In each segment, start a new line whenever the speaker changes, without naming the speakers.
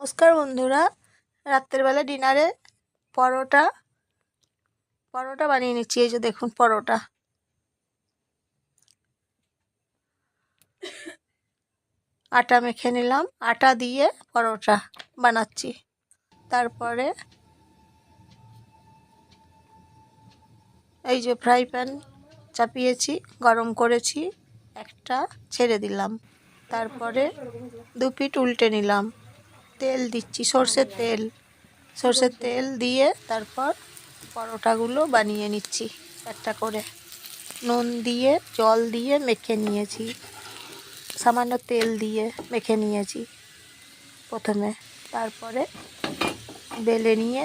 নমস্কার বন্ধুরা, রাত্রেবেলা ডিনারে পরোটা বানিয়ে নিচ্ছি। এই যে দেখুন, পরোটা আটা মেখে নিলাম, আটা দিয়ে পরোটা বানাচ্ছি। তারপরে এই যে ফ্রাই প্যান চাপিয়েছি, গরম করেছি, একটা ছেড়ে দিলাম। তারপরে দু পিঠ উল্টে নিলাম, তেল দিচ্ছি, সর্ষের তেল দিয়ে তারপর পরোটাগুলো বানিয়ে নিচ্ছি একটা করে। নুন দিয়ে জল দিয়ে মেখে নিয়েছি, সামান্য তেল দিয়ে মেখে নিয়েছি প্রথমে। তারপরে বেলে নিয়ে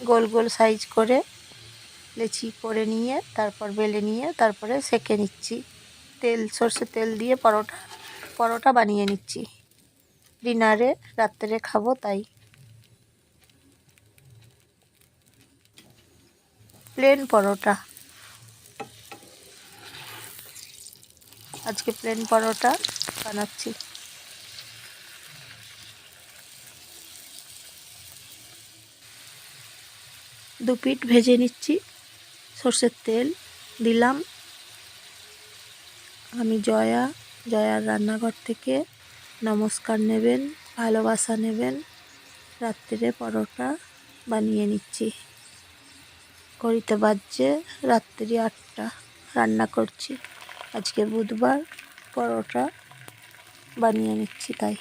গোল গোল সাইজ করে লেচি করে নিয়ে তারপর বেলে নিয়ে তারপরে সেঁকে নিচ্ছি। সর্ষের তেল দিয়ে পরোটা বানিয়ে নিচ্ছি। ডিনারে রাত্রে খাবো তাই। প্লেন পরোটা, আজকে প্লেন পরোটা বানাচ্ছি। দু পিঠ ভেজে নিচ্ছি, সর্ষের তেল দিলাম। আমি জয়ার রান্নাঘর থেকে নমস্কার নেবেন, ভালোবাসা নেবেন। রাত্রে পরোটা বানিয়ে নিচ্ছি। ঘড়িতে বাজছে রাত্রি 8টা। রান্না করছি, আজকে বুধবার, পরোটা বানিয়ে নিচ্ছি তাই।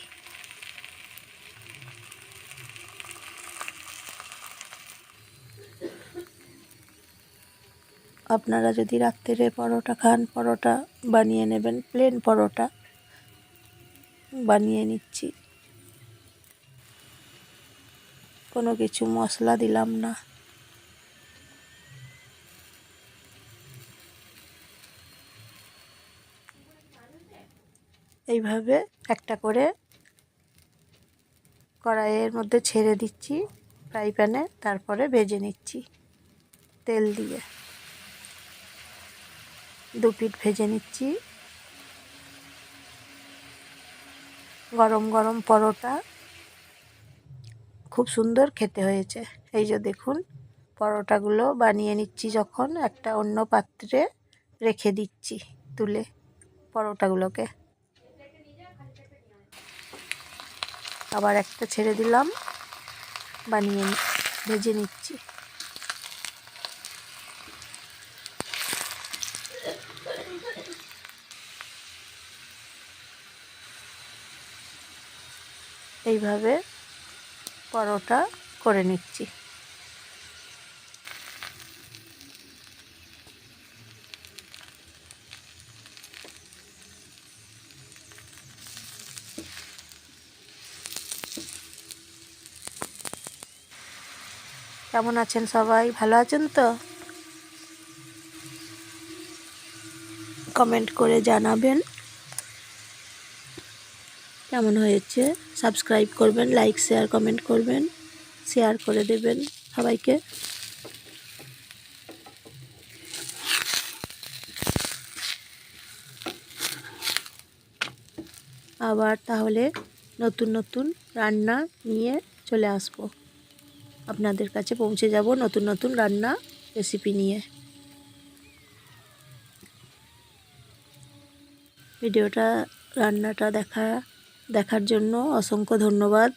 আপনারা যদি রাত্রে পরোটা খান, পরোটা বানিয়ে নেবেন। প্লেন পরোটা বানিয়ে নিচ্ছি, কোনো কিছু মশলা দিলাম না। এইভাবে একটা করে কড়াইয়ের মধ্যে ছেড়ে দিচ্ছি ফ্রাই প্যানে, তারপরে ভেজে নিচ্ছি তেল দিয়ে। দু পিঠ ভেজে নিচ্ছি। গরম গরম পরোটা খুব সুন্দর খেতে হয়েছে। এই যে দেখুন, পরোটাগুলো বানিয়ে নিচ্ছি যখন, একটা অন্য পাত্রে রেখে দিচ্ছি তুলে পরোটাগুলোকে। আবার একটা ছেড়ে দিলাম, ভেজে নিচ্ছি। এইভাবে পরোটা করে নিচ্ছি। কেমন আছেন সবাই? ভালো আছেন তো? কমেন্ট করে জানাবেন কেমন হয়েছে। সাবস্ক্রাইব করবেন, লাইক শেয়ার কমেন্ট করবেন, শেয়ার করে দেবেন সবাইকে। আবার তাহলে নতুন নতুন রান্না নিয়ে চলে আসব, আপনাদের কাছে পৌঁছে যাব নতুন নতুন রান্না রেসিপি নিয়ে। রান্নাটা দেখার জন্য অসংখ্য ধন্যবাদ।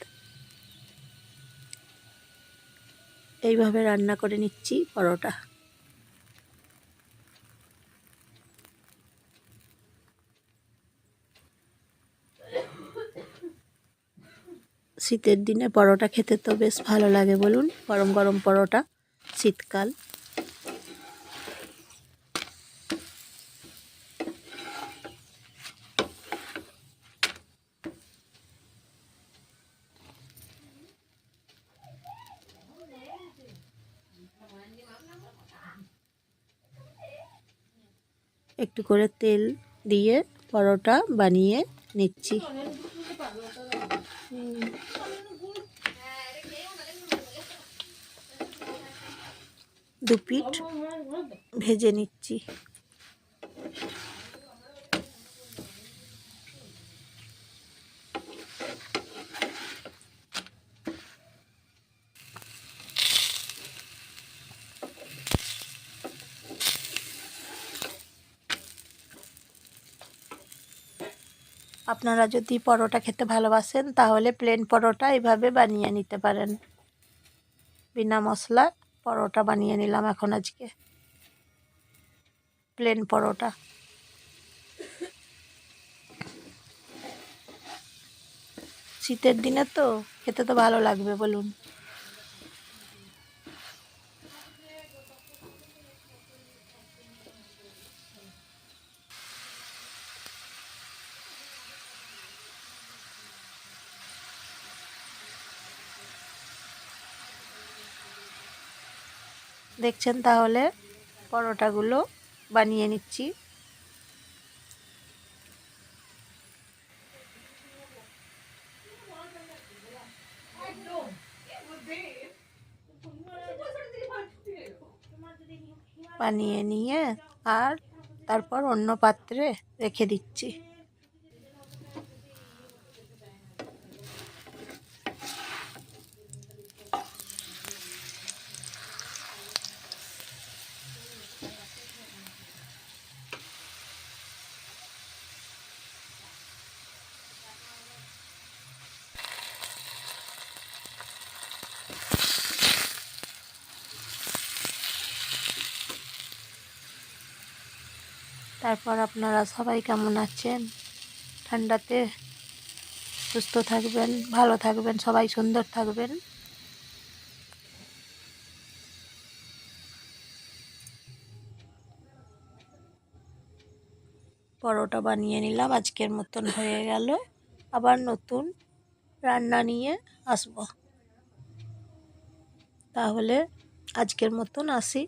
এইভাবে রান্না করে নিচ্ছি পরোটা। শীতের দিনে পরোটা খেতে তো বেশ ভালো লাগে বলুন, গরম গরম পরোটা, শীতকাল। একটু করে তেল দিয়ে পরোটা বানিয়ে নিচ্ছি। দু পিঠ ভেজে নিচ্ছি। আপনারা যদি পরোটা খেতে ভালোবাসেন তাহলে প্লেন পরোটা এভাবে বানিয়ে নিতে পারেন। বিনা মশলা পরোটা বানিয়ে নিলাম এখন আজকে, প্লেন পরোটা। শীতের দিনে তো খেতে তো ভালো লাগবে বলুন। দেখছেন তাহলে পরোটাগুলো বানিয়ে নিচ্ছি। বানিয়ে নিয়ে আর তারপর অন্য পাত্রে রেখে দিচ্ছি। তারপর আপনারা সবাই কেমন আছেন? ঠান্ডাতে সুস্থ থাকবেন, ভালো থাকবেন, সবাই সুন্দর থাকবেন। পরোটা বানিয়ে নিলাম, আজকের মতন হয়ে গেল। আবার নতুন রান্না নিয়ে আসব। তাহলে আজকের মতন আসি।